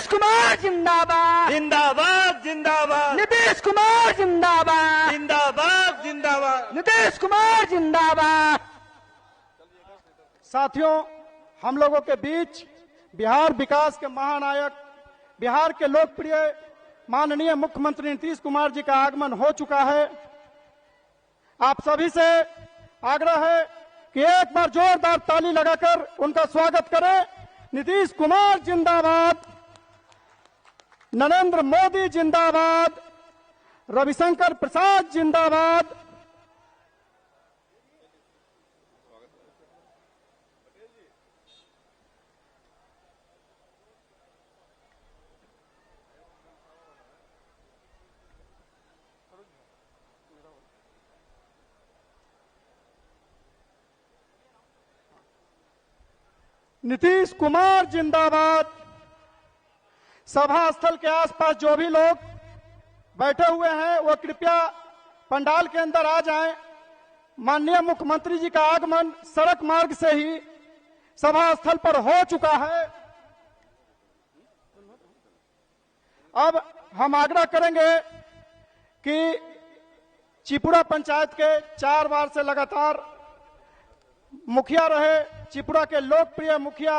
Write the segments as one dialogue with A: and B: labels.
A: कुमार जिंदाबाद
B: जिंदाबाद जिंदाबाद
A: नीतीश कुमार जिंदाबाद
B: जिंदाबाद जिंदाबाद
A: नीतीश कुमार जिंदाबाद।
C: साथियों, हम लोगों के बीच बिहार विकास के महानायक, बिहार के लोकप्रिय माननीय मुख्यमंत्री नीतीश कुमार जी का आगमन हो चुका है। आप सभी से आग्रह है कि एक बार जोरदार ताली लगाकर उनका स्वागत करें। नीतीश कुमार जिंदाबाद, नरेंद्र मोदी जिंदाबाद, रविशंकर प्रसाद जिंदाबाद। नीतीश कुमार जिंदाबाद। सभा स्थल के आसपास जो भी लोग बैठे हुए हैं वो कृपया पंडाल के अंदर आ जाएं। माननीय मुख्यमंत्री जी का आगमन सड़क मार्ग से ही सभा स्थल पर हो चुका है। अब हम आग्रह करेंगे कि चिपुरा पंचायत के 4 बार से लगातार मुखिया रहे, चिपुरा के लोकप्रिय मुखिया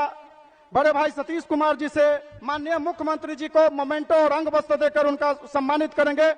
C: बड़े भाई सतीश कुमार जी से माननीय मुख्यमंत्री जी को मोमेंटो और अंग वस्त्र देकर उनका सम्मानित करेंगे।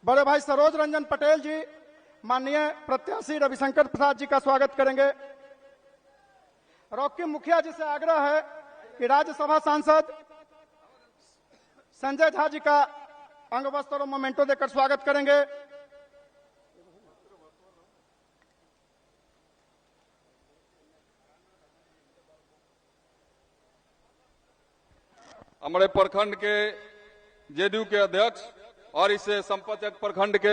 C: बड़े भाई सरोज रंजन पटेल जी माननीय प्रत्याशी रविशंकर प्रसाद जी का स्वागत करेंगे। रॉकी मुखिया जी से आग्रह है कि राज्यसभा सांसद संजय झा जी का अंग वस्त्र और मोमेंटो देकर स्वागत करेंगे।
D: हमारे प्रखंड के जेडीयू के अध्यक्ष और इसे संपतचक प्रखंड के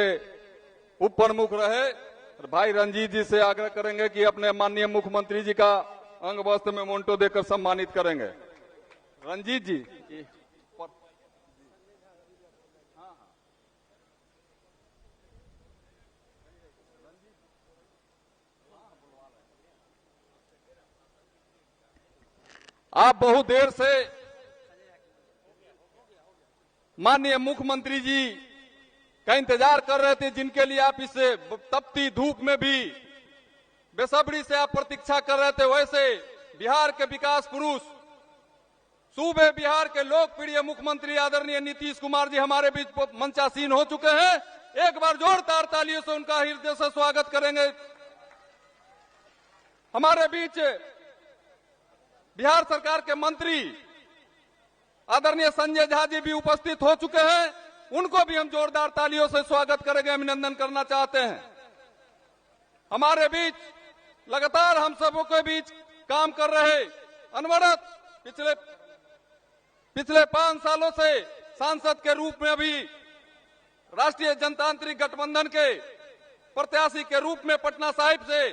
D: उप प्रमुख रहे भाई रंजीत जी से आग्रह करेंगे कि अपने माननीय मुख्यमंत्री जी का अंग वस्त्र में मोमेंटो देकर सम्मानित करेंगे। रंजीत जी। आप बहुत देर से माननीय मुख्यमंत्री जी का इंतजार कर रहे थे, जिनके लिए आप इस तपती धूप में भी बेसब्री से आप प्रतीक्षा कर रहे थे। वैसे बिहार के विकास पुरुष, सूबे बिहार के लोकप्रिय मुख्यमंत्री आदरणीय नीतीश कुमार जी हमारे बीच मंचासीन हो चुके हैं। एक बार जोरदार तालियों से उनका हृदय से स्वागत करेंगे। हमारे बीच बिहार सरकार के मंत्री आदरणीय संजय झा जी भी उपस्थित हो चुके हैं। उनको भी हम जोरदार तालियों से स्वागत करेंगे, अभिनंदन करना चाहते हैं। हमारे बीच लगातार हम सबों के बीच काम कर रहे अनवरत पिछले 5 सालों से सांसद के रूप में भी राष्ट्रीय जनतांत्रिक गठबंधन के प्रत्याशी के रूप में पटना साहिब से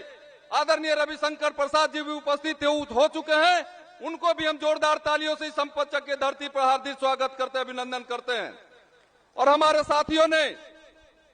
D: आदरणीय रविशंकर प्रसाद जी भी उपस्थित हो चुके हैं। उनको भी हम जोरदार तालियों से संपतचक की धरती पर हार्दिक स्वागत करते हैं, अभिनंदन करते हैं। और हमारे साथियों ने,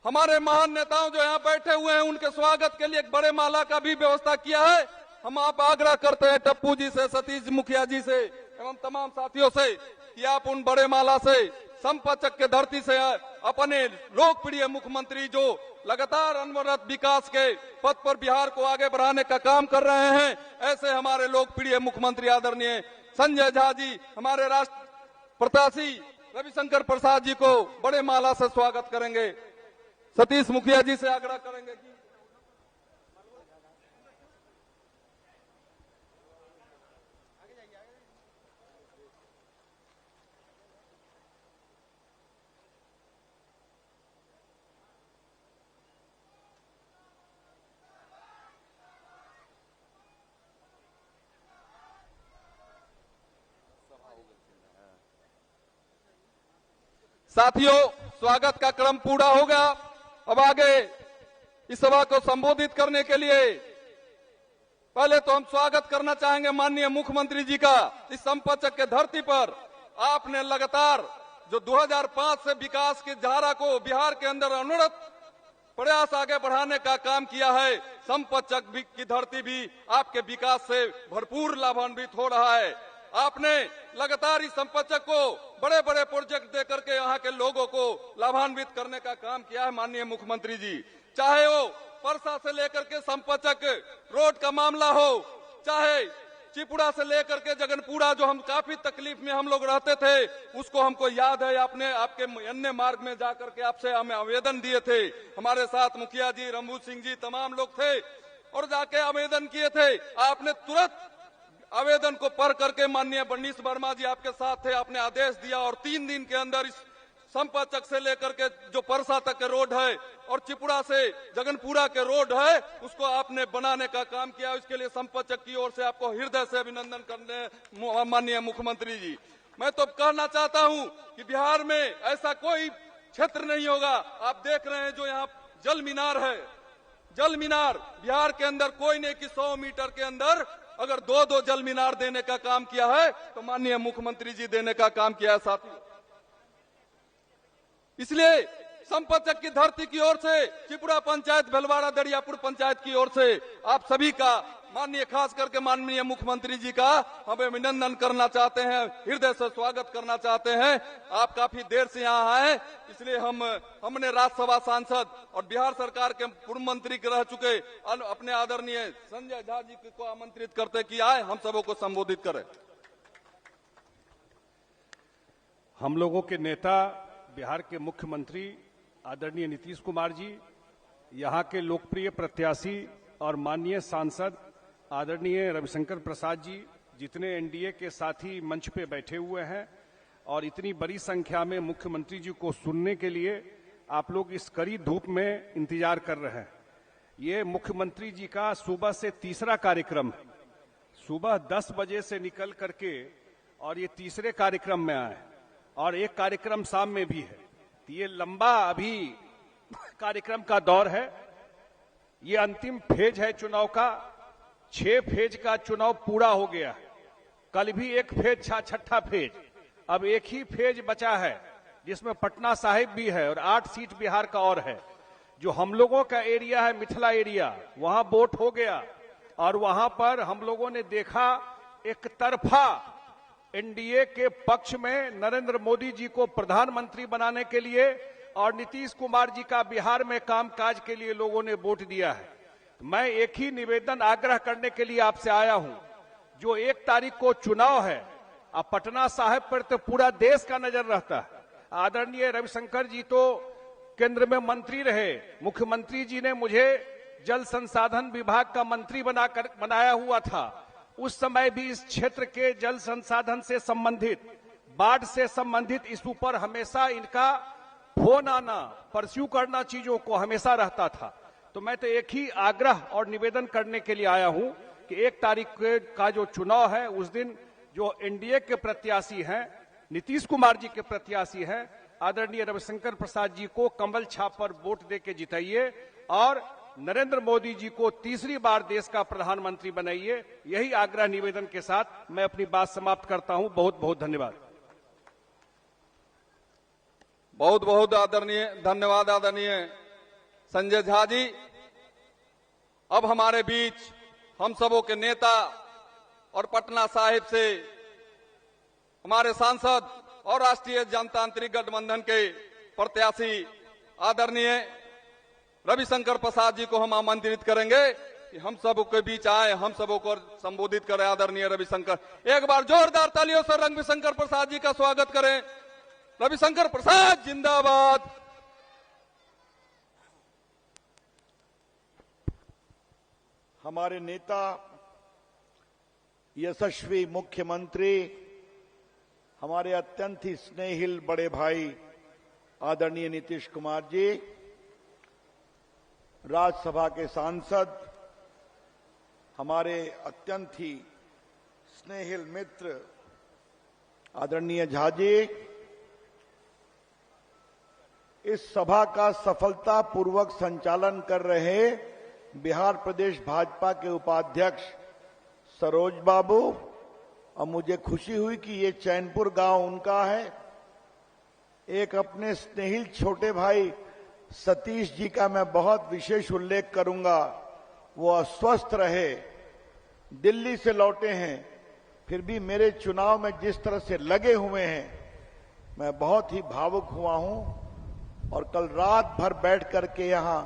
D: हमारे महान नेताओं जो यहाँ बैठे हुए हैं, उनके स्वागत के लिए एक बड़े माला का भी व्यवस्था किया है। हम आप आग्रह करते हैं टप्पू जी से, सतीश मुखिया जी से एवं तमाम साथियों से कि आप उन बड़े माला से संपतचक के धरती से अपने लोकप्रिय मुख्यमंत्री जो लगातार अनवरत विकास के पथ पर बिहार को आगे बढ़ाने का काम कर रहे हैं, ऐसे हमारे लोकप्रिय मुख्यमंत्री आदरणीय संजय झा जी, हमारे राष्ट्र प्रत्याशी रविशंकर प्रसाद जी को बड़े माला से स्वागत करेंगे। सतीश मुखिया जी से आग्रह करेंगे कि साथियों, स्वागत का क्रम पूरा होगा। अब आगे इस सभा को संबोधित करने के लिए पहले तो हम स्वागत करना चाहेंगे माननीय मुख्यमंत्री जी का। इस संपतचक के धरती पर आपने लगातार जो 2005 से विकास की धारा को बिहार के अंदर अनवरत प्रयास आगे बढ़ाने का काम किया है। संपतचक की धरती भी आपके विकास से भरपूर लाभान्वित हो रहा है। आपने लगातार इस संपतचक को बड़े बड़े प्रोजेक्ट देकर के यहाँ के लोगों को लाभान्वित करने का काम किया है माननीय मुख्यमंत्री जी। चाहे वो परसा से लेकर के संपतचक रोड का मामला हो, चाहे चिपुड़ा से लेकर के जगनपुरा, जो हम काफी तकलीफ में हम लोग रहते थे, उसको हमको याद है। आपने आपके अन्य मार्ग में जाकर के आपसे हमें आवेदन दिए थे। हमारे साथ मुखिया जी, रंबू सिंह जी, तमाम लोग थे और जाके आवेदन किए थे। आपने तुरंत आवेदन को पढ़ करके माननीय बनीश वर्मा जी आपके साथ थे, आपने आदेश दिया और 3 दिन के अंदर इस संपतचक से लेकर के जो परसा तक के रोड है और चिपुड़ा से जगनपुरा के रोड है, उसको आपने बनाने का काम किया। इसके लिए संपतचक की ओर से आपको हृदय से अभिनंदन करने माननीय मुख्यमंत्री जी। मैं तो कहना चाहता हूं कि बिहार में ऐसा कोई क्षेत्र नहीं होगा। आप देख रहे हैं जो यहाँ जल मीनार है, जल मीनार बिहार के अंदर कोई नहीं कि 100 मीटर के अंदर अगर 2-2 जल मीनार देने का काम किया है तो माननीय मुख्यमंत्री जी देने का काम किया है साथियों। इसलिए संपतचक की धरती की ओर से, चिपुड़ा पंचायत, भलवाड़ा दरियापुर पंचायत की ओर से आप सभी का माननीय, खास करके माननीय मुख्यमंत्री जी का हम अभिनंदन करना चाहते हैं, हृदय से स्वागत करना चाहते हैं। आप काफी देर से यहाँ आए, इसलिए हमने राज्यसभा सांसद और बिहार सरकार के पूर्व मंत्री रह चुके अपने आदरणीय संजय झा जी को आमंत्रित करते कि आए हम सबों को संबोधित करें।
E: हम लोगों के नेता बिहार के मुख्यमंत्री आदरणीय नीतीश कुमार जी, यहाँ के लोकप्रिय प्रत्याशी और माननीय सांसद आदरणीय रविशंकर प्रसाद जी, जितने एनडीए के साथी मंच पे बैठे हुए हैं और इतनी बड़ी संख्या में मुख्यमंत्री जी को सुनने के लिए आप लोग इस कड़ी धूप में इंतजार कर रहे हैं। ये मुख्यमंत्री जी का सुबह से तीसरा कार्यक्रम है। सुबह 10 बजे से निकल करके और ये तीसरे कार्यक्रम में आए और एक कार्यक्रम शाम में भी है। तो ये लंबा अभी कार्यक्रम का दौर है। ये अंतिम फेज है चुनाव का। 6 फेज का चुनाव पूरा हो गया है। कल भी एक फेज था, छठा फेज। अब एक ही फेज बचा है जिसमें पटना साहिब भी है और 8 सीट बिहार का और है। जो हम लोगों का एरिया है, मिथिला एरिया, वहां वोट हो गया और वहां पर हम लोगों ने देखा एक तरफा एनडीए के पक्ष में नरेंद्र मोदी जी को प्रधानमंत्री बनाने के लिए और नीतीश कुमार जी का बिहार में कामकाज के लिए लोगों ने वोट दिया है। मैं एक ही निवेदन आग्रह करने के लिए आपसे आया हूं। जो 1 तारीख को चुनाव है, अब पटना साहिब पर तो पूरा देश का नजर रहता है। आदरणीय रविशंकर जी तो केंद्र में मंत्री रहे, मुख्यमंत्री जी ने मुझे जल संसाधन विभाग का मंत्री बनाया हुआ था। उस समय भी इस क्षेत्र के जल संसाधन से संबंधित, बाढ़ से संबंधित इशू पर हमेशा इनका फोन आना, परस्यू करना चीजों को हमेशा रहता था। तो मैं तो एक ही आग्रह और निवेदन करने के लिए आया हूं कि 1 तारीख का जो चुनाव है, उस दिन जो एनडीए के प्रत्याशी हैं, नीतीश कुमार जी के प्रत्याशी हैं, आदरणीय रविशंकर प्रसाद जी को कमल छाप पर वोट देके जिताइए और नरेंद्र मोदी जी को तीसरी बार देश का प्रधानमंत्री बनाइए। यही आग्रह निवेदन के साथ मैं अपनी बात समाप्त करता हूं। बहुत बहुत धन्यवाद।
D: बहुत बहुत आदरणीय धन्यवाद आदरणीय संजय झा जी। अब हमारे बीच हम सबों के नेता और पटना साहिब से हमारे सांसद और राष्ट्रीय जनतांत्रिक गठबंधन के प्रत्याशी आदरणीय रविशंकर प्रसाद जी को हम आमंत्रित करेंगे कि हम सब के बीच आए, हम सबों को संबोधित करें। आदरणीय रविशंकर, एक बार जोरदार तालियों से रविशंकर प्रसाद जी का स्वागत करें। रविशंकर प्रसाद जिंदाबाद।
B: हमारे नेता, यशस्वी मुख्यमंत्री, हमारे अत्यंत ही स्नेहिल बड़े भाई आदरणीय नीतीश कुमार जी, राज्यसभा के सांसद, हमारे अत्यंत ही स्नेहिल मित्र आदरणीय झा जी, इस सभा का सफलतापूर्वक संचालन कर रहे बिहार प्रदेश भाजपा के उपाध्यक्ष सरोज बाबू, और मुझे खुशी हुई कि ये चैनपुर गांव उनका है। एक अपने स्नेहिल छोटे भाई सतीश जी का मैं बहुत विशेष उल्लेख करूंगा। वो अस्वस्थ रहे, दिल्ली से लौटे हैं, फिर भी मेरे चुनाव में जिस तरह से लगे हुए हैं, मैं बहुत ही भावुक हुआ हूं। और कल रात भर बैठ करके यहां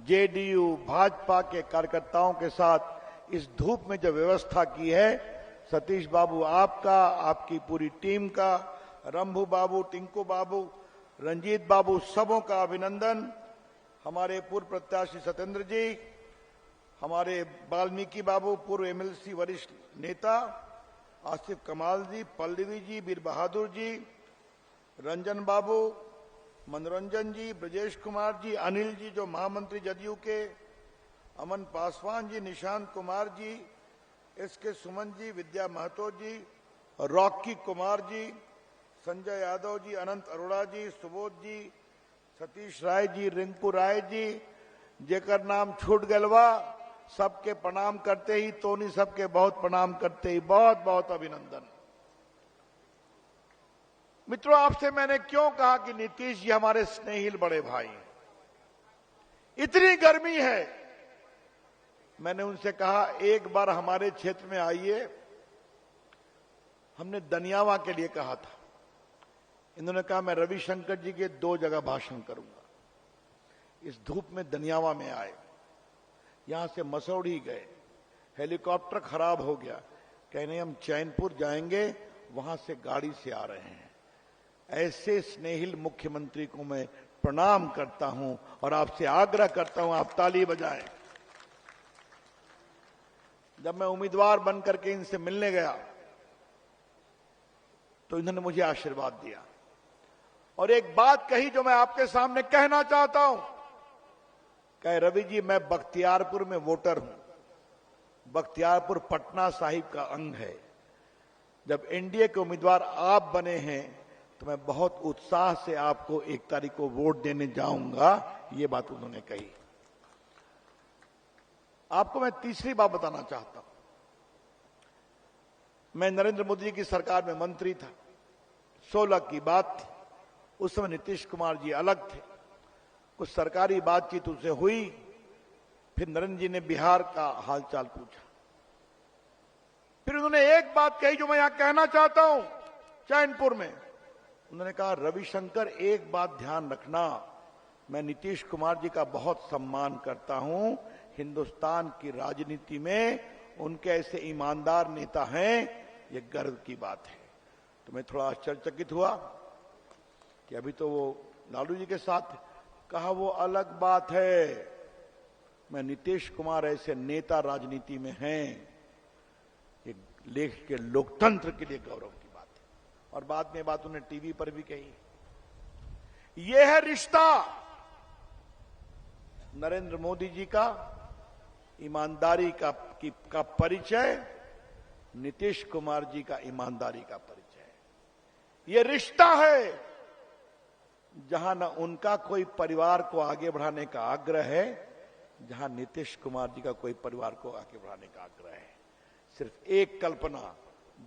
B: जेडीयू भाजपा के कार्यकर्ताओं के साथ इस धूप में जो व्यवस्था की है, सतीश बाबू आपका, आपकी पूरी टीम का, रंभू बाबू, टिंकू बाबू, रंजीत बाबू, सबों का अभिनंदन। हमारे पूर्व प्रत्याशी सत्येंद्र जी, हमारे वाल्मीकि बाबू पूर्व एमएलसी वरिष्ठ नेता, आसिफ कमाल जी, पल्लवी जी, वीर बहादुर जी, रंजन बाबू, मनोरंजन जी, ब्रजेश कुमार जी, अनिल जी जो महामंत्री जदयू के, अमन पासवान जी, निशांत कुमार जी, एसके सुमन जी, विद्या महतो जी, रॉकी कुमार जी, संजय यादव जी, अनंत अरोड़ा जी, सुबोध जी, सतीश राय जी, रिंकू राय जी, जेकर नाम छूट गलवा, सबके प्रणाम करते ही तोनी सबके बहुत प्रणाम करते ही बहुत बहुत अभिनंदन। मित्रों, आपसे मैंने क्यों कहा कि नीतीश जी हमारे स्नेहिल बड़े भाई हैं। इतनी गर्मी है, मैंने उनसे कहा एक बार हमारे क्षेत्र में आइए। हमने दनियावा के लिए कहा था, इन्होंने कहा मैं रविशंकर जी के 2 जगह भाषण करूंगा। इस धूप में दनियावा में आए, यहां से मसौड़ी गए, हेलीकॉप्टर खराब हो गया, कहने हम चैनपुर जाएंगे, वहां से गाड़ी से आ रहे हैं। ऐसे स्नेहिल मुख्यमंत्री को मैं प्रणाम करता हूं और आपसे आग्रह करता हूं आप ताली बजाएं। जब मैं उम्मीदवार बनकर के इनसे मिलने गया तो इन्होंने मुझे आशीर्वाद दिया और एक बात कही जो मैं आपके सामने कहना चाहता हूं। कहे रवि जी, मैं बख्तियारपुर में वोटर हूं। बख्तियारपुर पटना साहिब का अंग है। जब एनडीए के उम्मीदवार आप बने हैं तो मैं बहुत उत्साह से आपको 1 तारीख को वोट देने जाऊंगा, ये बात उन्होंने कही। आपको मैं तीसरी बात बताना चाहता हूं। मैं नरेंद्र मोदी की सरकार में मंत्री था, 16 की बात थी। उस समय नीतीश कुमार जी अलग थे, कुछ सरकारी बातचीत उनसे हुई, फिर नरेंद्र जी ने बिहार का हालचाल पूछा। फिर उन्होंने एक बात कही जो मैं यहां कहना चाहता हूं। चैनपुर में उन्होंने कहा, रविशंकर एक बात ध्यान रखना, मैं नीतीश कुमार जी का बहुत सम्मान करता हूं। हिंदुस्तान की राजनीति में उनके ऐसे ईमानदार नेता हैं, ये गर्व की बात है। तो मैं थोड़ा आश्चर्यचकित हुआ कि अभी तो वो लालू जी के साथ थे। कहा वो अलग बात है, मैं नीतीश कुमार ऐसे नेता राजनीति में हैं, ये देश के लोकतंत्र के लिए गौरव की बात है। और बाद में बात उन्हें टीवी पर भी कही। यह है रिश्ता नरेंद्र मोदी जी का, ईमानदारी का परिचय, नीतीश कुमार जी का ईमानदारी का परिचय। यह रिश्ता है जहां न उनका कोई परिवार को आगे बढ़ाने का आग्रह है, जहां नीतीश कुमार जी का कोई परिवार को आगे बढ़ाने का आग्रह है। सिर्फ एक कल्पना,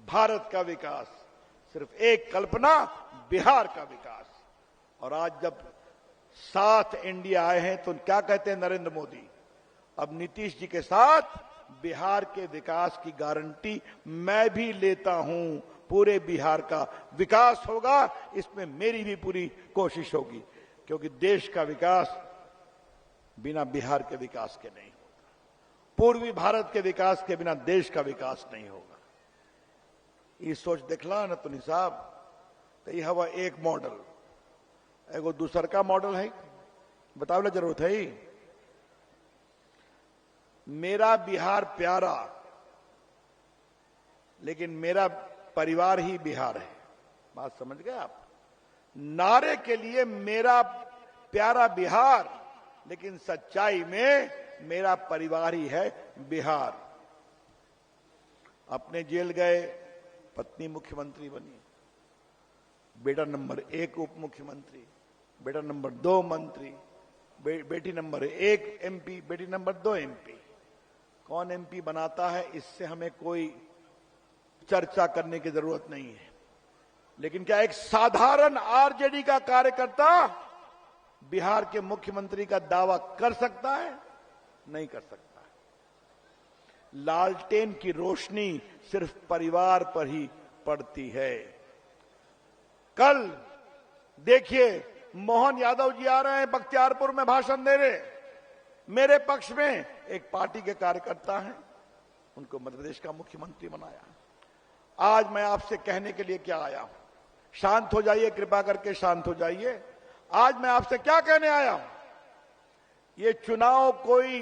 B: भारत का विकास, सिर्फ एक कल्पना, बिहार का विकास। और आज जब साथ इंडिया आए हैं तो क्या कहते हैं नरेंद्र मोदी, अब नीतीश जी के साथ बिहार के विकास की गारंटी मैं भी लेता हूं। पूरे बिहार का विकास होगा, इसमें मेरी भी पूरी कोशिश होगी, क्योंकि देश का विकास बिना बिहार के विकास के नहीं होगा। पूर्वी भारत के विकास के बिना देश का विकास नहीं होगा। ये सोच देखला न तो साहब, तो ये हवा एक मॉडल, एगो दूसर का मॉडल है, बतावला जरूरत है। मेरा बिहार प्यारा, लेकिन मेरा परिवार ही बिहार है। बात समझ गए आप? नारे के लिए मेरा प्यारा बिहार, लेकिन सच्चाई में मेरा परिवार ही है बिहार। अपने जेल गए, पत्नी मुख्यमंत्री बनी, बेटा नंबर 1 उप मुख्यमंत्री, बेटा नंबर 2 मंत्री, बेटी नंबर 1 एमपी, बेटी नंबर 2 एमपी। कौन एमपी बनाता है इससे हमें कोई चर्चा करने की जरूरत नहीं है, लेकिन क्या एक साधारण आरजेडी का कार्यकर्ता बिहार के मुख्यमंत्री का दावा कर सकता है? नहीं कर सकता। लालटेन की रोशनी सिर्फ परिवार पर ही पड़ती है। कल देखिए मोहन यादव जी आ रहे हैं बख्तियारपुर में भाषण दे रहे। मेरे पक्ष में एक पार्टी के कार्यकर्ता हैं, उनको मध्य प्रदेश का मुख्यमंत्री बनाया। आज मैं आपसे कहने के लिए क्या आया हूं, शांत हो जाइए, कृपा करके शांत हो जाइए। आज मैं आपसे क्या कहने आया हूं, ये चुनाव कोई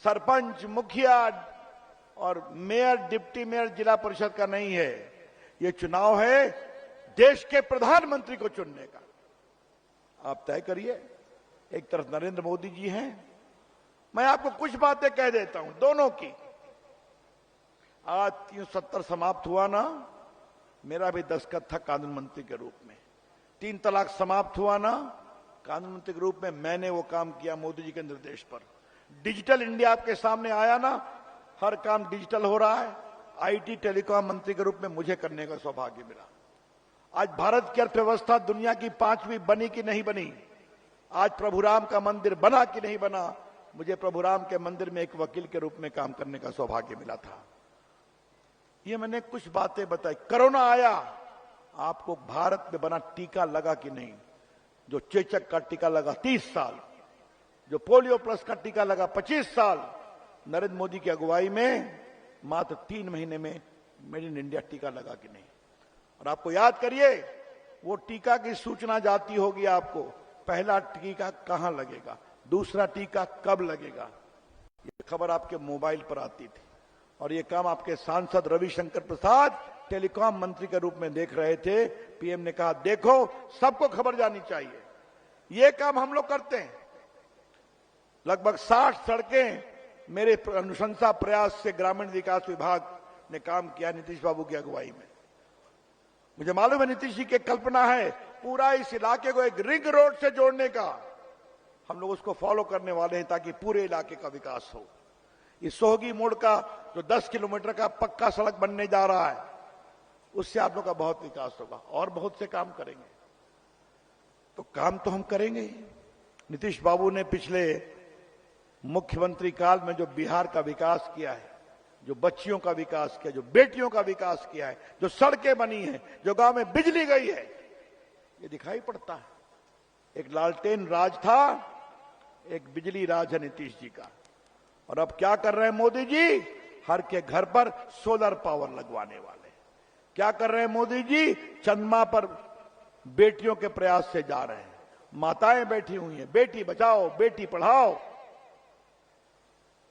B: सरपंच, मुखिया और मेयर, डिप्टी मेयर, जिला परिषद का नहीं है। ये चुनाव है देश के प्रधानमंत्री को चुनने का। आप तय करिए। एक तरफ नरेंद्र मोदी जी हैं, मैं आपको कुछ बातें कह देता हूं दोनों की। आज 370 समाप्त हुआ ना, मेरा भी दस्तखत था कानून मंत्री के रूप में। 3 तलाक समाप्त हुआ ना, कानून मंत्री के रूप में मैंने वो काम किया मोदी जी के निर्देश पर। डिजिटल इंडिया आपके सामने आया ना, हर काम डिजिटल हो रहा है। आईटी टेलीकॉम मंत्री के रूप में मुझे करने का सौभाग्य मिला। आज भारत की अर्थव्यवस्था दुनिया की 5वीं बनी कि नहीं बनी, आज प्रभुराम का मंदिर बना कि नहीं बना, मुझे प्रभुराम के मंदिर में एक वकील के रूप में काम करने का सौभाग्य मिला था। ये मैंने कुछ बातें बताई। कोरोना आया, आपको भारत में बना टीका लगा कि नहीं? जो चेचक का टीका लगा 30 साल, जो पोलियो प्लस का टीका लगा 25 साल, नरेंद्र मोदी की अगुवाई में मात्र 3 महीने में मेड इन इंडिया टीका लगा कि नहीं? और आपको याद करिए, वो टीका की सूचना जाती होगी आपको, पहला टीका कहां लगेगा, दूसरा टीका कब लगेगा, ये खबर आपके मोबाइल पर आती थी। और ये काम आपके सांसद रविशंकर प्रसाद टेलीकॉम मंत्री के रूप में देख रहे थे। पीएम ने कहा देखो सबको खबर जानी चाहिए। ये काम हम लोग करते हैं। लगभग 60 सड़कें मेरे अनुशंसा प्रयास से ग्रामीण विकास विभाग ने काम किया नीतीश बाबू की अगुवाई में। मुझे मालूम है नीतीश जी की कल्पना है पूरा इस इलाके को एक रिंग रोड से जोड़ने का। हम लोग उसको फॉलो करने वाले हैं ताकि पूरे इलाके का विकास हो। इस सोहगी मोड़ का जो 10 किलोमीटर का पक्का सड़क बनने जा रहा है, उससे आप लोग का बहुत विकास होगा और बहुत से काम करेंगे। तो काम तो हम करेंगे ही। नीतीश बाबू ने पिछले मुख्यमंत्री काल में जो बिहार का विकास किया है, जो बच्चियों का विकास किया, जो बेटियों का विकास किया है, जो सड़कें बनी हैं, जो गांव में बिजली गई है, ये दिखाई पड़ता है। एक लालटेन राज था, एक बिजली राज है नीतीश जी का। और अब क्या कर रहे हैं मोदी जी? हर के घर पर सोलर पावर लगवाने वाले। क्या कर रहे हैं मोदी जी? चंद्रमा पर बेटियों के प्रयास से जा रहे हैं। माताएं बैठी हुई हैं, बेटी बचाओ बेटी पढ़ाओ।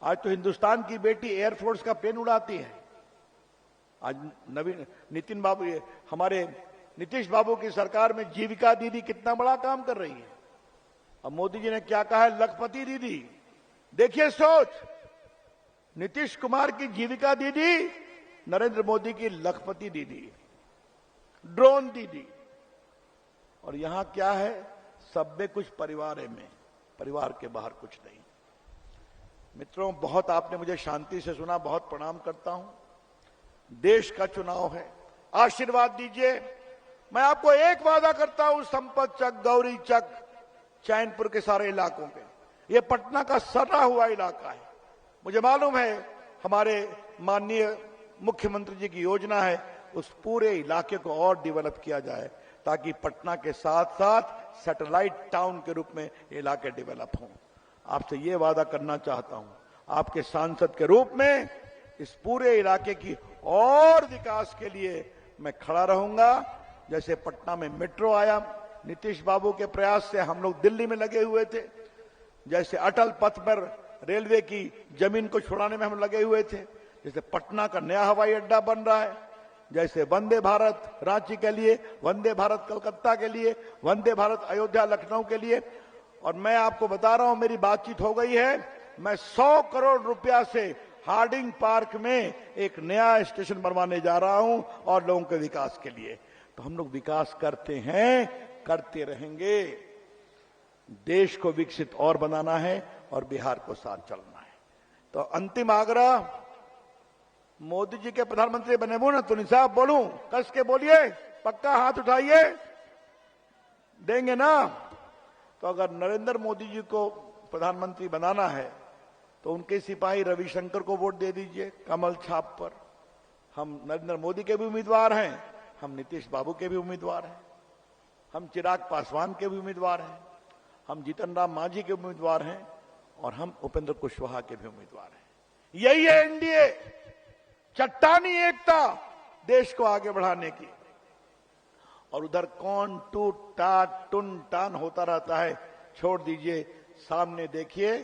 B: आज तो हिंदुस्तान की बेटी एयरफोर्स का प्लेन उड़ाती है। आज नितिन बाबू, हमारे नीतीश बाबू की सरकार में जीविका दीदी कितना बड़ा काम कर रही है। अब मोदी जी ने क्या कहा है? लखपति दीदी। देखिए सोच, नीतीश कुमार की जीविका दीदी, नरेंद्र मोदी की लखपति दीदी, ड्रोन दीदी। और यहां क्या है? सब में कुछ परिवार में, परिवार के बाहर कुछ नहीं। मित्रों, बहुत आपने मुझे शांति से सुना, बहुत प्रणाम करता हूं। देश का चुनाव है, आशीर्वाद दीजिए। मैं आपको एक वादा करता हूं, संपत चक, गौरी चक, चैनपुर के सारे इलाकों पे, ये पटना का सटा हुआ इलाका है। मुझे मालूम है हमारे माननीय मुख्यमंत्री जी की योजना है उस पूरे इलाके को और डेवलप किया जाए ताकि पटना के साथ साथ सैटेलाइट टाउन के रूप में ये इलाके डेवलप हों। आपसे ये वादा करना चाहता हूं, आपके सांसद के रूप में इस पूरे इलाके की और विकास के लिए मैं खड़ा रहूंगा। जैसे पटना में मेट्रो आया, नीतीश बाबू के प्रयास से हम लोग दिल्ली में लगे हुए थे। जैसे अटल पथ पर रेलवे की जमीन को छुड़ाने में हम लगे हुए थे। जैसे पटना का नया हवाई अड्डा बन रहा है, जैसे वंदे भारत रांची के लिए, वंदे भारत कलकत्ता के लिए, वंदे भारत अयोध्या लखनऊ के लिए। और मैं आपको बता रहा हूं, मेरी बातचीत हो गई है, मैं 100 करोड़ रुपया से हार्डिंग पार्क में एक नया स्टेशन बनवाने जा रहा हूं और लोगों के विकास के लिए। तो हम लोग विकास करते हैं करते रहेंगे। देश को विकसित और बनाना है और बिहार को साथ चलना है। तो अंतिम आग्रह, मोदी जी के प्रधानमंत्री बने वो ना तो साहब बोलूं, कस के बोलिए, पक्का हाथ उठाइए, देंगे ना? तो अगर नरेंद्र मोदी जी को प्रधानमंत्री बनाना है तो उनके सिपाही रविशंकर को वोट दे दीजिए कमल छाप पर। हम नरेंद्र मोदी के भी उम्मीदवार हैं, हम नीतीश बाबू के भी उम्मीदवार हैं, हम चिराग पासवान के भी उम्मीदवार हैं, हम जीतन राम मांझी के उम्मीदवार हैं और हम उपेंद्र कुशवाहा के भी उम्मीदवार हैं। यही है एनडीए, चट्टानी एकता देश को आगे बढ़ाने की। और उधर कौन टूट टाट टुन टान होता रहता है, छोड़ दीजिए, सामने देखिए,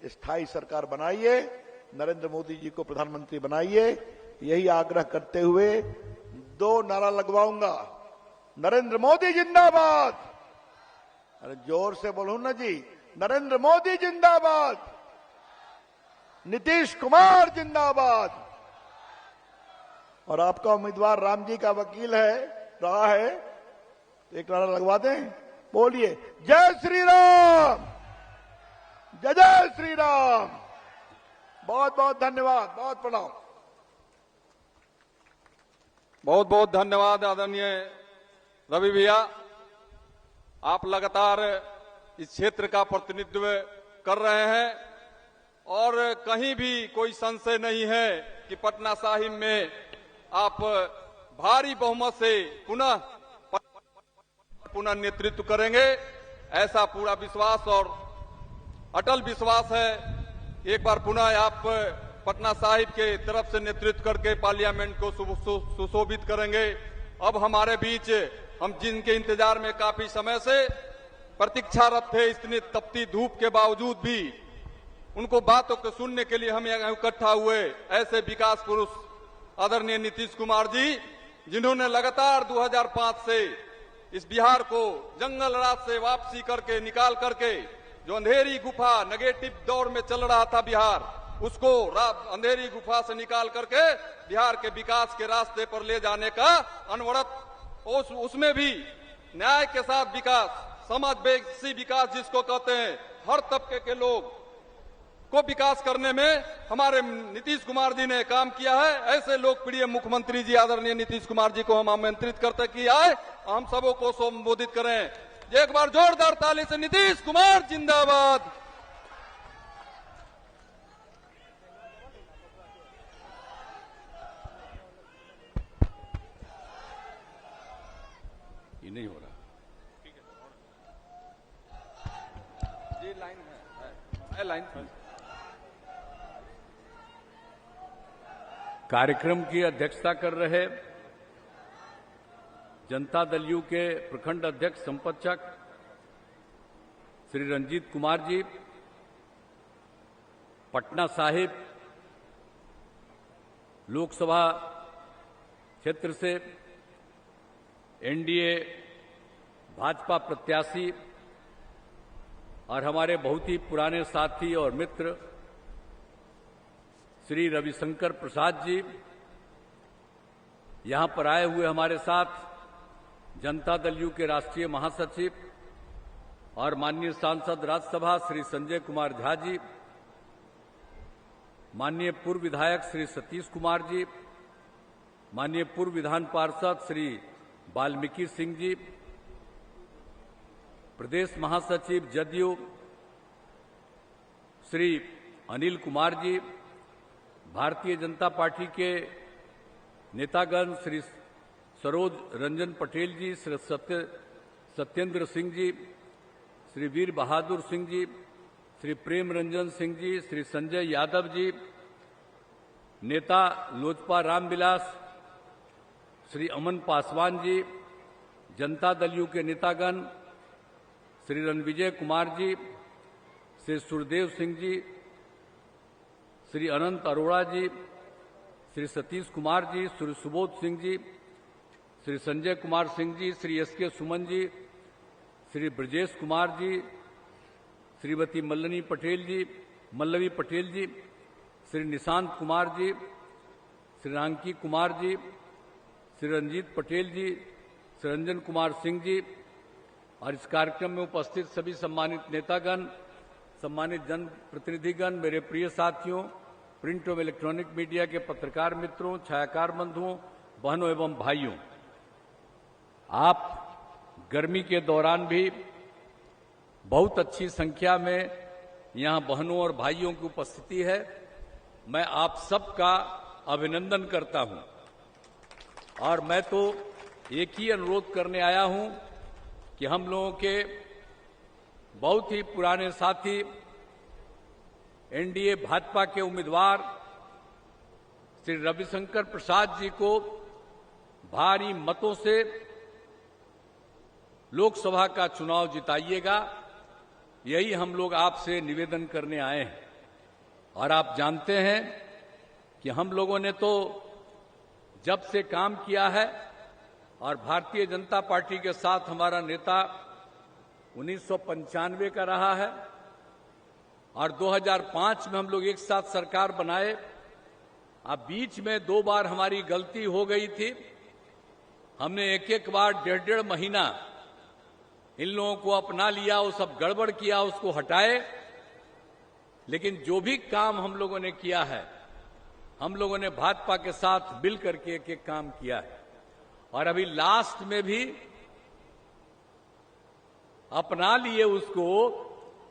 B: स्थायी सरकार बनाइए, नरेंद्र मोदी जी को प्रधानमंत्री बनाइए। यही आग्रह करते हुए 2 नारा लगवाऊंगा, नरेंद्र मोदी जिंदाबाद। अरे जोर से बोलो ना जी, नरेंद्र मोदी जिंदाबाद, नीतीश कुमार जिंदाबाद। और आपका उम्मीदवार राम जी का वकील है, रहा है, तो एक नारा लगवा दें, बोलिए जय श्री राम, जय जय श्री राम। बहुत बहुत धन्यवाद, बहुत प्रणाम।
D: बहुत बहुत धन्यवाद आदरणीय रवि भैया। आप लगातार इस क्षेत्र का प्रतिनिधित्व कर रहे हैं और कहीं भी कोई संशय नहीं है कि पटना साहिब में आप भारी बहुमत से पुनः नेतृत्व करेंगे, ऐसा पूरा विश्वास और अटल विश्वास है। एक बार पुनः आप पटना साहिब के तरफ से नेतृत्व करके पार्लियामेंट को सुशोभित करेंगे। अब हमारे बीच हम जिनके इंतजार में काफी समय से प्रतीक्षारत थे, इतनी तपती धूप के बावजूद भी उनको बातों को सुनने के लिए हम यहाँ इकट्ठा हुए, ऐसे विकास पुरुष आदरणीय नीतीश कुमार जी, जिन्होंने लगातार 2005 से इस बिहार को जंगल राज से वापसी करके निकाल करके जो अंधेरी गुफा नेगेटिव दौर में चल रहा था बिहार, उसको अंधेरी गुफा से निकाल करके बिहार के विकास के रास्ते पर ले जाने का अनवरत, उसमें भी न्याय के साथ विकास, समावेशी विकास जिसको कहते हैं, हर तबके के लोग को विकास करने में हमारे नीतीश कुमार जी ने काम किया है। ऐसे लोकप्रिय मुख्यमंत्री जी आदरणीय नीतीश कुमार जी को हम आमंत्रित करते कि आए, हम सबों को संबोधित करें। एक बार जोरदार ताली से नीतीश कुमार जिंदाबाद। ये नहीं हो रहा जी, लाइन है लाइन।
F: कार्यक्रम की अध्यक्षता कर रहे जनता दल यू के प्रखंड अध्यक्ष संपतचक श्री रंजीत कुमार जी, पटना साहिब लोकसभा क्षेत्र से एनडीए भाजपा प्रत्याशी और हमारे बहुत ही पुराने साथी और मित्र श्री रविशंकर प्रसाद जी, यहां पर आए हुए हमारे साथ जनता दल यू के राष्ट्रीय महासचिव और माननीय सांसद राज्यसभा श्री संजय कुमार झा जी, माननीय पूर्व विधायक श्री सतीश कुमार जी, माननीय पूर्व विधान पार्षद श्री वाल्मीकि सिंह जी, प्रदेश महासचिव जदयू श्री अनिल कुमार जी, भारतीय जनता पार्टी के नेतागण श्री सरोज रंजन पटेल जी, श्री सत्येंद्र सिंह जी, श्री वीर बहादुर सिंह जी, श्री प्रेम रंजन सिंह जी, श्री संजय यादव जी, नेता लोजपा रामविलास, श्री अमन पासवान जी, जनता दल यू के नेतागण श्री रणविजय कुमार जी, श्री सुरदेव सिंह जी, श्री अनंत अरोड़ा जी, श्री सतीश कुमार जी, श्री सुबोध सिंह जी, श्री संजय कुमार सिंह जी, श्री एसके सुमन जी, श्री ब्रजेश कुमार जी, श्रीमती मल्लवी पटेल जी, श्री निशांत कुमार जी, श्री रांकी कुमार जी, श्री रंजीत पटेल जी, श्री रंजन कुमार सिंह जी, और इस कार्यक्रम में उपस्थित सभी सम्मानित नेतागण, सम्मानित जनप्रतिनिधिगण, मेरे प्रिय साथियों, प्रिंट एवं इलेक्ट्रॉनिक मीडिया के पत्रकार मित्रों, छायाकार बंधुओं, बहनों एवं भाइयों, आप गर्मी के दौरान भी बहुत अच्छी संख्या में यहां बहनों और भाइयों की उपस्थिति है। मैं आप सबका अभिनंदन करता हूं और मैं तो एक ही अनुरोध करने आया हूं कि हम लोगों के बहुत ही पुराने साथी एनडीए भाजपा के उम्मीदवार श्री रविशंकर प्रसाद जी को भारी मतों से लोकसभा का चुनाव जिताइएगा, यही हम लोग आपसे निवेदन करने आए हैं। और आप जानते हैं कि हम लोगों ने तो जब से काम किया है और भारतीय जनता पार्टी के साथ हमारा नेता 1995 का रहा है और 2005 में हम लोग एक साथ सरकार बनाए। अब बीच में 2 बार हमारी गलती हो गई थी, हमने एक बार 1.5 महीना इन लोगों को अपना लिया, वो सब गड़बड़ किया, उसको हटाए। लेकिन जो भी काम हम लोगों ने किया है, हम लोगों ने भाजपा के साथ मिल करके एक काम किया है। और अभी लास्ट में भी अपना लिए उसको,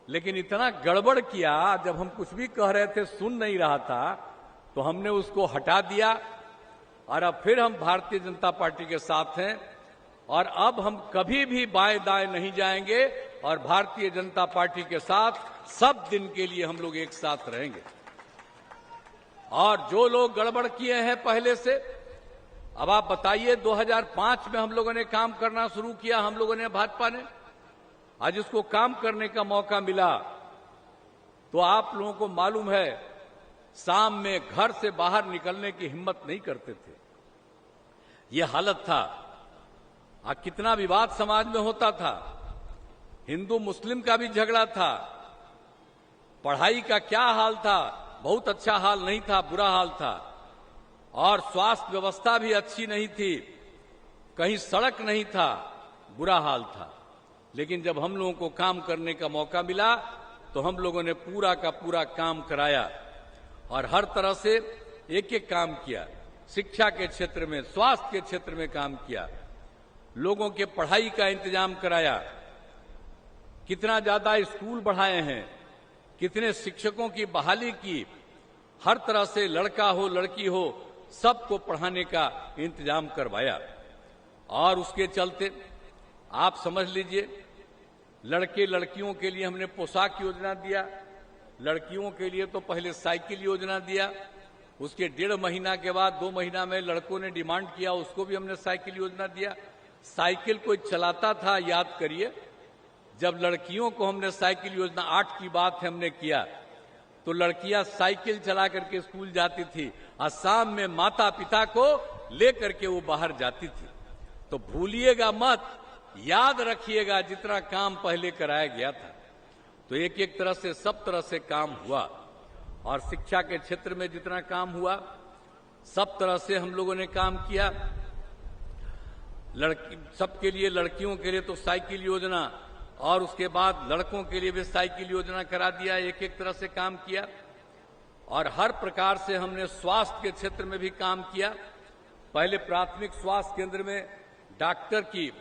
F: लेकिन इतना गड़बड़ किया, जब हम कुछ भी कह रहे थे सुन नहीं रहा था, तो हमने उसको हटा दिया और अब फिर हम भारतीय जनता पार्टी के साथ हैं। और अब हम कभी भी बाएं दाएं नहीं जाएंगे और भारतीय जनता पार्टी के साथ सब दिन के लिए हम लोग एक साथ रहेंगे। और जो लोग गड़बड़ किए हैं पहले से, अब आप बताइए, 2005 में हम लोगों ने काम करना शुरू किया, हम लोगों ने, भाजपा ने। आज उसको काम करने का मौका मिला तो आप लोगों को मालूम है, शाम में घर से बाहर निकलने की हिम्मत नहीं करते थे। ये हालत था। कितना विवाद समाज में होता था, हिंदू मुस्लिम का भी झगड़ा था, पढ़ाई का क्या हाल था, बहुत अच्छा हाल नहीं था, बुरा हाल था। और स्वास्थ्य व्यवस्था भी अच्छी नहीं थी, कहीं सड़क नहीं था, बुरा हाल था। लेकिन जब हम लोगों को काम करने का मौका मिला तो हम लोगों ने पूरा का पूरा काम कराया और हर तरह से एक काम किया। शिक्षा के क्षेत्र में, स्वास्थ्य के क्षेत्र में काम किया, लोगों के पढ़ाई का इंतजाम कराया, कितना ज्यादा स्कूल बढ़ाए हैं, कितने शिक्षकों की बहाली की, हर तरह से लड़का हो लड़की हो सबको पढ़ाने का इंतजाम करवाया। और उसके चलते आप समझ लीजिए, लड़के लड़कियों के लिए हमने पोशाक योजना दिया, लड़कियों के लिए तो पहले साइकिल योजना दिया, उसके 1.5 महीना के बाद 2 महीना में लड़कों ने डिमांड किया, उसको भी हमने साइकिल योजना दिया। साइकिल कोई चलाता था, याद करिए, जब लड़कियों को हमने साइकिल योजना 8 की बात हमने किया तो लड़कियां साइकिल चला करके स्कूल जाती थी और शाम में माता पिता को लेकर के वो बाहर जाती थी। तो भूलिएगा मत, याद रखिएगा जितना काम पहले कराया गया था। तो एक तरह से सब तरह से काम हुआ। और शिक्षा के क्षेत्र में जितना काम हुआ, सब तरह से हम लोगों ने काम किया। सबके लिए, लड़कियों के लिए तो साइकिल योजना, और उसके बाद लड़कों के लिए भी साइकिल योजना करा दिया, एक तरह से काम किया। और हर प्रकार से हमने स्वास्थ्य के क्षेत्र में भी काम किया। पहले प्राथमिक स्वास्थ्य केंद्र में डॉक्टर की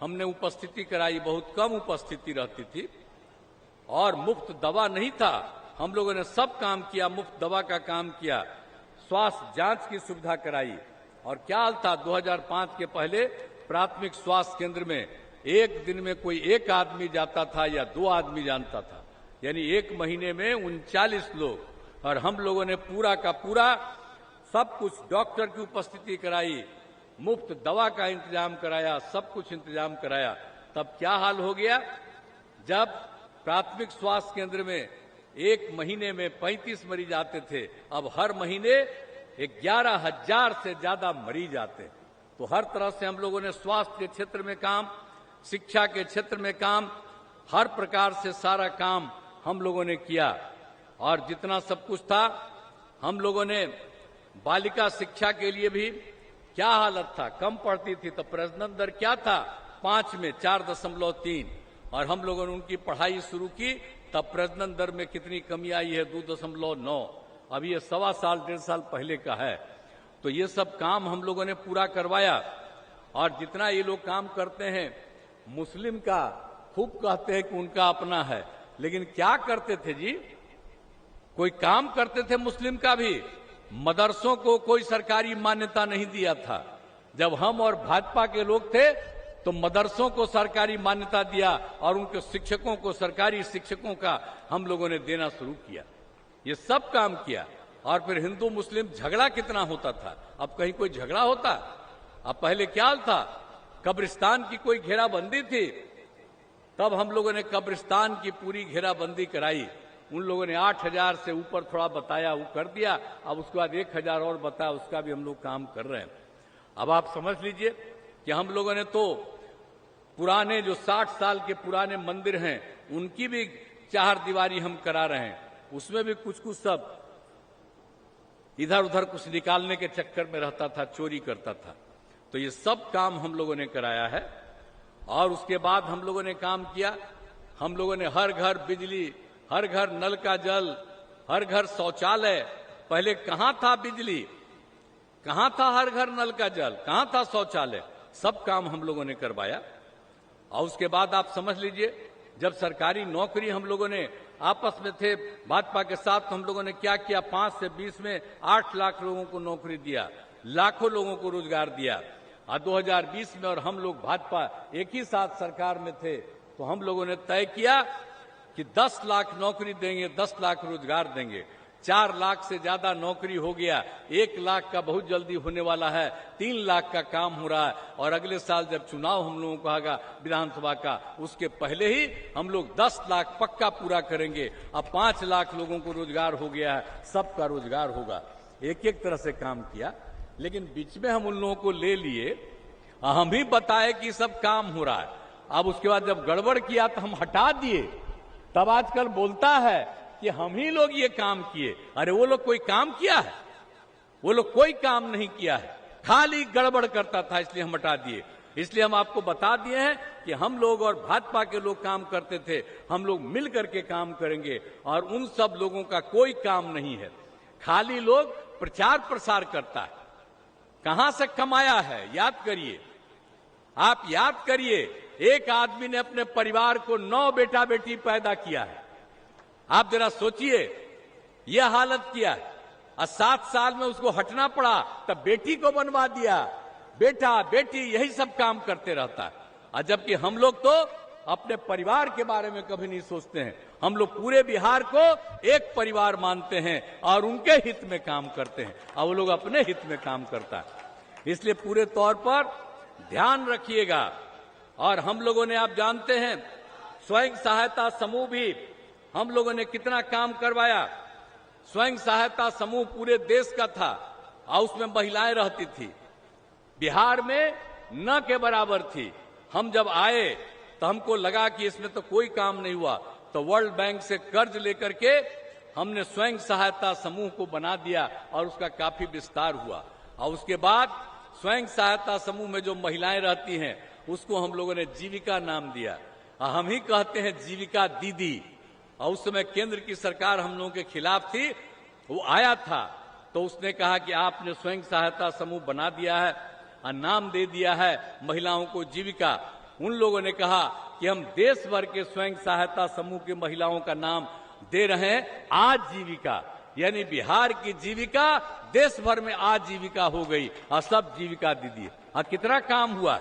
F: हमने उपस्थिति कराई, बहुत कम उपस्थिति रहती थी, और मुफ्त दवा नहीं था, हम लोगों ने सब काम किया, मुफ्त दवा का काम किया, स्वास्थ्य जांच की सुविधा कराई। और क्या हाल था, 2005 के पहले प्राथमिक स्वास्थ्य केंद्र में एक दिन में कोई 1 आदमी जाता था या 2 आदमी जानता था, यानी 1 महीने में 39 लोग। और हम लोगों ने पूरा का पूरा सब कुछ, डॉक्टर की उपस्थिति कराई, मुफ्त दवा का इंतजाम कराया, सब कुछ इंतजाम कराया। तब क्या हाल हो गया, जब प्राथमिक स्वास्थ्य केंद्र में 1 महीने में 35 मरीज आते थे, अब हर महीने 11,000 से ज्यादा मरीज आते। तो हर तरह से हम लोगों ने स्वास्थ्य के क्षेत्र में काम, शिक्षा के क्षेत्र में काम, हर प्रकार से सारा काम हम लोगों ने किया। और जितना सब कुछ था, हम लोगों ने बालिका शिक्षा के लिए भी क्या हालत था, कम पढ़ती थी तो प्रजनन दर क्या था, 2005 में 4.3 और हम लोगों ने उनकी पढ़ाई शुरू की तब प्रजनन दर में कितनी कमी आई है 2.9। अब ये 1.25 साल 1.5 साल पहले का है। तो ये सब काम हम लोगों ने पूरा करवाया। और जितना ये लोग काम करते हैं, मुस्लिम का खूब कहते हैं कि उनका अपना है, लेकिन क्या करते थे जी? कोई काम करते थे मुस्लिम का भी। मदरसों को कोई सरकारी मान्यता नहीं दिया था। जब हम और भाजपा के लोग थे तो मदरसों को सरकारी मान्यता दिया और उनके शिक्षकों को, सरकारी शिक्षकों का हम लोगों ने देना शुरू किया। ये सब काम किया। और फिर हिंदू मुस्लिम झगड़ा कितना होता था, अब कहीं कोई झगड़ा होता? अब पहले क्या था, कब्रिस्तान की कोई घेराबंदी थी, तब हम लोगों ने कब्रिस्तान की पूरी घेराबंदी कराई। उन लोगों ने 8,000 से ऊपर थोड़ा बताया, वो कर दिया। अब उसके बाद 1,000 और बताया, उसका भी हम लोग काम कर रहे हैं। अब आप समझ लीजिए कि हम लोगों ने तो पुराने जो 60 साल के पुराने मंदिर हैं उनकी भी 4 दीवारी हम करा रहे हैं। उसमें भी कुछ कुछ सब इधर उधर कुछ निकालने के चक्कर में रहता था, चोरी करता था। तो ये सब काम हम लोगों ने कराया है। और उसके बाद हम लोगों ने काम किया, हम लोगों ने हर घर बिजली, हर घर नल का जल, हर घर शौचालय। पहले कहां था बिजली, कहां था हर घर नल का जल, कहां था शौचालय? सब काम हम लोगों ने करवाया। और उसके बाद आप समझ लीजिए, जब सरकारी नौकरी हम लोगों ने आपस में थे भाजपा के साथ, तो हम लोगों ने क्या किया, 5 से 20 में 8 लाख लोगों को नौकरी दिया, लाखों लोगों को रोजगार दिया। और 2020 में और हम लोग भाजपा एक ही साथ सरकार में थे, तो हम लोगों ने तय किया कि 10 लाख नौकरी देंगे, 10 लाख रोजगार देंगे। 4 लाख से ज्यादा नौकरी हो गया, 1 लाख का बहुत जल्दी होने वाला है, 3 लाख का काम हो रहा है। और अगले साल जब चुनाव हम लोगों को आएगा विधानसभा का, उसके पहले ही हम लोग 10 लाख पक्का पूरा करेंगे। अब 5 लाख लोगों को रोजगार हो गया है, सबका रोजगार होगा। एक एक तरह से काम किया, लेकिन बीच में हम उन लोगों को ले लिए, हम ही बताए कि सब काम हो रहा है। अब उसके बाद जब गड़बड़ किया तो हम हटा दिए, तब आजकल बोलता है कि हम ही लोग ये काम किए। अरे वो लोग कोई काम किया है? वो लोग कोई काम नहीं किया है, खाली गड़बड़ करता था, इसलिए हम हटा दिए। इसलिए हम आपको बता दिए हैं कि हम लोग और भाजपा के लोग काम करते थे, हम लोग मिल करके काम करेंगे। और उन सब लोगों का कोई काम नहीं है, खाली लोग प्रचार प्रसार करता है। कहां से कमाया है याद करिए, आप याद करिए। एक आदमी ने अपने परिवार को 9 बेटा बेटी पैदा किया है। आप जरा सोचिए, यह हालत किया है। और 7 साल में उसको हटना पड़ा, तब बेटी को बनवा दिया। बेटा बेटी यही सब काम करते रहता है। और जबकि हम लोग तो अपने परिवार के बारे में कभी नहीं सोचते हैं। हम लोग पूरे बिहार को एक परिवार मानते हैं और उनके हित में काम करते हैं, और वो लोग अपने हित में काम करता है। इसलिए पूरे तौर पर ध्यान रखिएगा। और हम लोगों ने, आप जानते हैं, स्वयं सहायता समूह भी हम लोगों ने कितना काम करवाया। स्वयं सहायता समूह पूरे देश का था और उसमें महिलाएं रहती थी। बिहार में न के बराबर थी। हम जब आए तो हमको लगा कि इसमें तो कोई काम नहीं हुआ, तो वर्ल्ड बैंक से कर्ज लेकर के हमने स्वयं सहायता समूह को बना दिया और उसका काफी विस्तार हुआ। और उसके बाद स्वयं सहायता समूह में जो महिलाएं रहती हैं उसको हम लोगों ने जीविका नाम दिया। हम ही कहते हैं जीविका दीदी। और उस समय केंद्र की सरकार हम लोगों के खिलाफ थी, वो आया था तो उसने कहा कि आपने स्वयं सहायता समूह बना दिया है और नाम दे दिया है महिलाओं को जीविका। उन लोगों ने कहा कि हम देश भर के स्वयं सहायता समूह की महिलाओं का नाम दे रहे हैं आजीविका, यानी बिहार की जीविका देश भर में आजीविका हो गई और सब जीविका दीदी। और कितना काम हुआ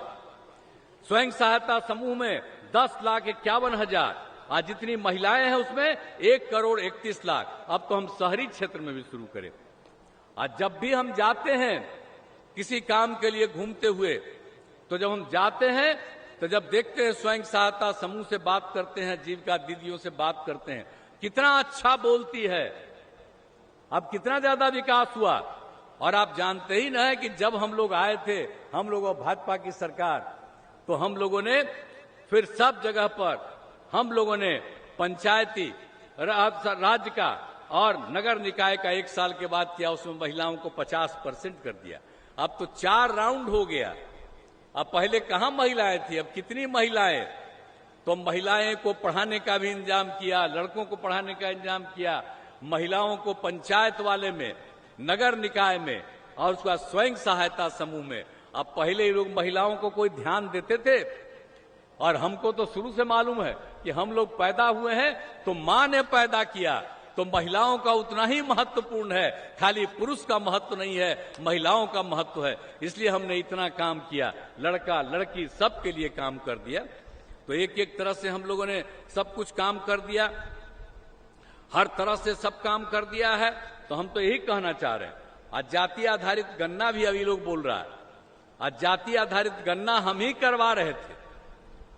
F: स्वयं सहायता समूह में 10,51,000, आज जितनी महिलाएं हैं उसमें 1,31,00,000। अब तो हम शहरी क्षेत्र में भी शुरू करें। आज जब भी हम जाते हैं किसी काम के लिए घूमते हुए, तो जब हम जाते हैं तो जब देखते हैं स्वयं सहायता समूह से बात करते हैं, जीविका दीदियों से बात करते हैं, कितना अच्छा बोलती है। अब कितना ज्यादा विकास हुआ। और आप जानते ही ना है कि जब हम लोग आए थे, हम लोग और भाजपा की सरकार, तो हम लोगों ने फिर सब जगह पर हम लोगों ने पंचायती राज्य का और नगर निकाय का 1 साल के बाद किया, उसमें महिलाओं को 50% कर दिया। अब तो 4 राउंड हो गया। अब पहले कहां महिलाएं थी, अब कितनी महिलाएं। तो महिलाएं को पढ़ाने का भी इंतजाम किया, लड़कों को पढ़ाने का इंतजाम किया, महिलाओं को पंचायत वाले में, नगर निकाय में और उसके बाद स्वयं सहायता समूह में। अब पहले लोग महिलाओं को कोई ध्यान देते थे, और हमको तो शुरू से मालूम है कि हम लोग पैदा हुए हैं तो मां ने पैदा किया, तो महिलाओं का उतना ही महत्वपूर्ण है, खाली पुरुष का महत्व नहीं है, महिलाओं का महत्व है। इसलिए हमने इतना काम किया, लड़का लड़की सबके लिए काम कर दिया। तो एक एक तरह से हम लोगों ने सब कुछ काम कर दिया, हर तरह से सब काम कर दिया है। तो हम तो यही कहना चाह रहे हैं, आज जाति आधारित गणना भी अभी लोग बोल रहा है, आज जाति आधारित गणना हम ही करवा रहे थे।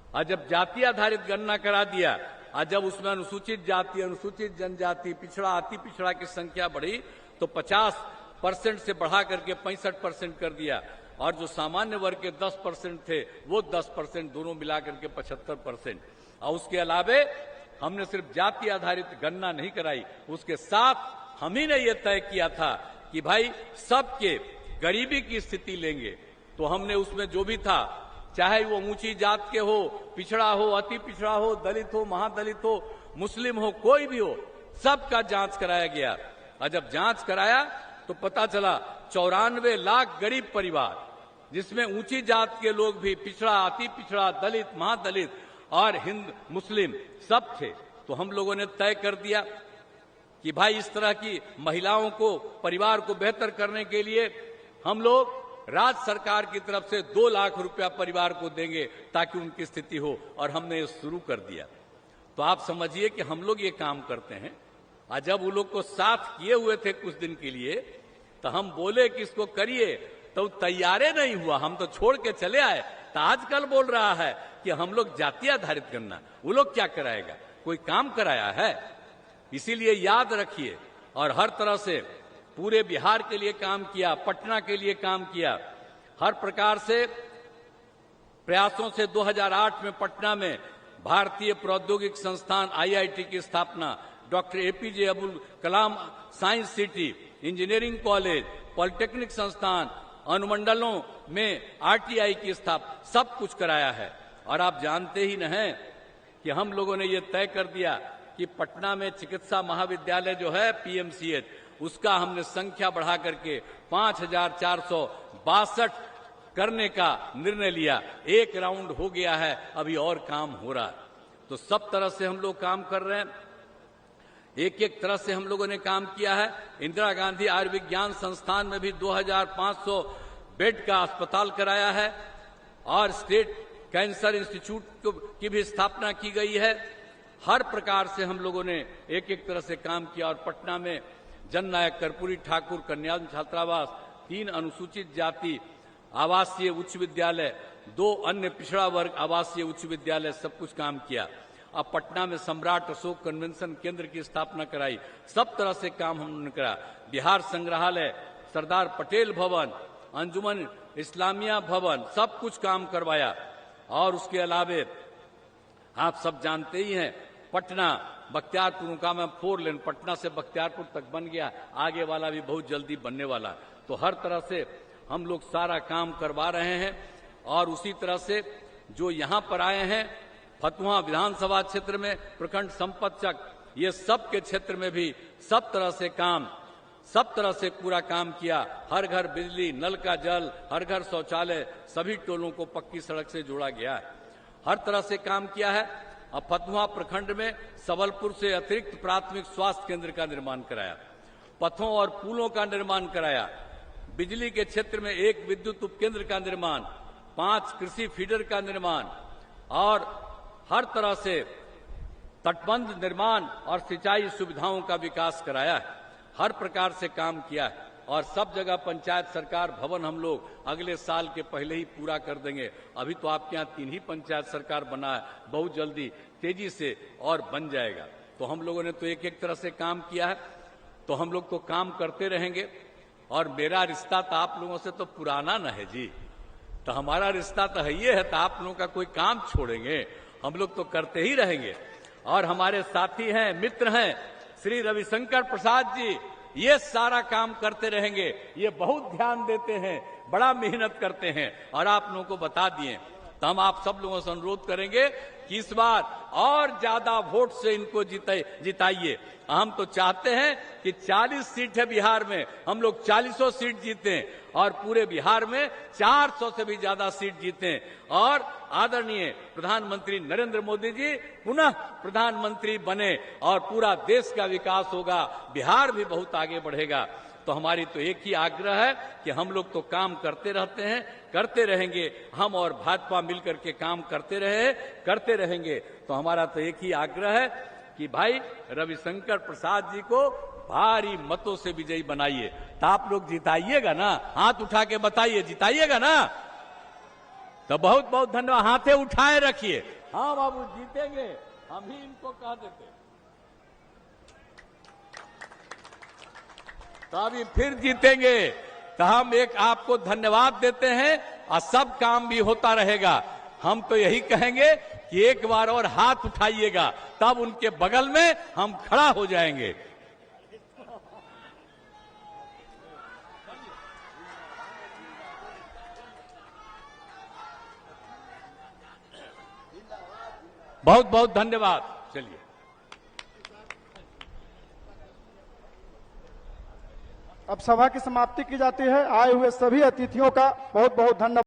F: और जब जाति आधारित गणना करा दिया, और जब उसमें अनुसूचित जाति, अनुसूचित जनजाति, पिछड़ा, अति पिछड़ा की संख्या बढ़ी, तो 50% से बढ़ा करके 65% कर दिया, और जो सामान्य वर्ग के 10% थे वो 10%, दोनों मिलाकर के 75%। और उसके अलावे हमने सिर्फ जाति आधारित गणना नहीं कराई, उसके साथ हम ही ने यह तय किया था कि भाई सबके गरीबी की स्थिति लेंगे। तो हमने उसमें जो भी था, चाहे वो ऊंची जात के हो, पिछड़ा हो, अति पिछड़ा हो, दलित हो, महादलित हो, मुस्लिम हो, कोई भी हो, सबका जांच कराया गया। और जब जांच कराया तो पता चला 94 लाख गरीब परिवार, जिसमें ऊंची जात के लोग भी, पिछड़ा, अति पिछड़ा, दलित, महादलित और हिंद मुस्लिम सब थे। तो हम लोगों ने तय कर दिया कि भाई इस तरह की महिलाओं को, परिवार को बेहतर करने के लिए हम लोग राज्य सरकार की तरफ से 2 लाख रुपया परिवार को देंगे ताकि उनकी स्थिति हो, और हमने ये शुरू कर दिया। तो आप समझिए कि हम लोग ये काम करते हैं। और जब वो लोग को साथ किए हुए थे कुछ दिन के लिए, तो हम बोले कि इसको करिए, तो तैयारे नहीं हुआ, हम तो छोड़ के चले आए। तो आजकल बोल रहा है कि हम लोग जाति आधारित गणना, वो लोग क्या कराएगा, कोई काम कराया है। इसीलिए याद रखिए, और हर तरह से पूरे बिहार के लिए काम किया, पटना के लिए काम किया, हर प्रकार से प्रयासों से 2008 में पटना में भारतीय प्रौद्योगिक संस्थान IIT की स्थापना, doctor APJ Abdul Kalam science city, engineering college, polytechnic संस्थान, अनुमंडलों में RTI की स्थापना, सब कुछ कराया है। और आप जानते ही न हैं कि हम लोगों ने ये तय कर दिया कि पटना में चिकित्सा महाविद्यालय जो है PMCH, उसका हमने संख्या बढ़ा करके 5462 करने का निर्णय लिया। एक राउंड हो गया है, अभी और काम हो रहा है। तो सब तरह से हम लोग काम कर रहे हैं, एक एक तरह से हम लोगों ने काम किया है। इंदिरा गांधी आयुर्विज्ञान संस्थान में भी 2500 बेड का अस्पताल कराया है, और स्टेट कैंसर इंस्टीट्यूट की भी स्थापना की गई है। हर प्रकार से हम लोगों ने एक एक तरह से काम किया। और पटना में जननायक कर्पूरी ठाकुर कन्या छात्रावास, 3 अनुसूचित जाति आवासीय उच्च विद्यालय, 2 अन्य पिछड़ा वर्ग आवासीय उच्च विद्यालय, सब कुछ काम किया। अब पटना में सम्राट अशोक कन्वेंशन केंद्र की स्थापना कराई। सब तरह से काम हमने करा। बिहार संग्रहालय, सरदार पटेल भवन, अंजुमन इस्लामिया भवन, सब कुछ काम करवाया। और उसके अलावे आप सब जानते ही हैं, पटना बख्तियारपुर का में 4 लेन पटना से बख्तियारपुर तक बन गया, आगे वाला भी बहुत जल्दी बनने वाला। तो हर तरह से हम लोग सारा काम करवा रहे हैं। और उसी तरह से जो यहाँ पर आए हैं, फतुहा विधानसभा क्षेत्र में प्रखंड संपतचक, ये सब के क्षेत्र में भी सब तरह से काम, सब तरह से पूरा काम किया। हर घर बिजली, नल का जल, हर घर शौचालय, सभी टोलों को पक्की सड़क से जोड़ा गया है। हर तरह से काम किया है। अब फतुहा प्रखंड में सबलपुर से अतिरिक्त प्राथमिक स्वास्थ्य केंद्र का निर्माण कराया, पथों और पुलों का निर्माण कराया, बिजली के क्षेत्र में 1 विद्युत उपकेंद्र का निर्माण, 5 कृषि फीडर का निर्माण, और हर तरह से तटबंध निर्माण और सिंचाई सुविधाओं का विकास कराया है। हर प्रकार से काम किया है। और सब जगह पंचायत सरकार भवन हम लोग अगले साल के पहले ही पूरा कर देंगे। अभी तो आपके यहाँ 3 ही पंचायत सरकार बना है, बहुत जल्दी तेजी से और बन जाएगा। तो हम लोगों ने तो एक एक तरह से काम किया है। तो हम लोग तो काम करते रहेंगे। और मेरा रिश्ता तो आप लोगों से तो पुराना न है जी, तो हमारा रिश्ता तो है ये है, तो आप लोगों का कोई काम छोड़ेंगे, हम लोग तो करते ही रहेंगे। और हमारे साथी हैं, मित्र हैं, श्री रविशंकर प्रसाद जी, ये सारा काम करते रहेंगे। ये बहुत ध्यान देते हैं बड़ा मेहनत करते हैं और आप लोगों को बता दिए। तो हम आप सब लोगों से अनुरोध करेंगे कि इस बार और ज्यादा वोट से इनको जिताइए। हम तो चाहते हैं कि 40 सीट है बिहार में, हम लोग 40 सीट जीतें और पूरे बिहार में 400 से भी ज्यादा सीट जीतें और आदरणीय प्रधानमंत्री नरेंद्र मोदी जी पुनः प्रधानमंत्री बने और पूरा देश का विकास होगा, बिहार भी बहुत आगे बढ़ेगा। तो हमारी तो एक ही आग्रह है कि हम लोग तो काम करते रहते हैं, करते रहेंगे, हम और भाजपा मिलकर के काम करते रहेंगे। तो हमारा तो एक ही आग्रह है कि भाई रविशंकर प्रसाद जी को भारी मतों से विजयी बनाइए। तो आप लोग जिताइएगा ना, हाथ उठा के बताइए, जिताइएगा ना? तो बहुत बहुत धन्यवाद। हाथे उठाए रखिए। हाँ बाबू जीतेंगे, हम ही इनको कह देते। तो अभी फिर जीतेंगे तो हम एक आपको धन्यवाद देते हैं और सब काम भी होता रहेगा। हम तो यही कहेंगे कि एक बार और हाथ उठाइएगा, तब उनके बगल में हम खड़ा हो जाएंगे। बहुत बहुत धन्यवाद। चलिए
C: अब सभा की समाप्ति की जाती है। आए हुए सभी अतिथियों का बहुत बहुत धन्यवाद।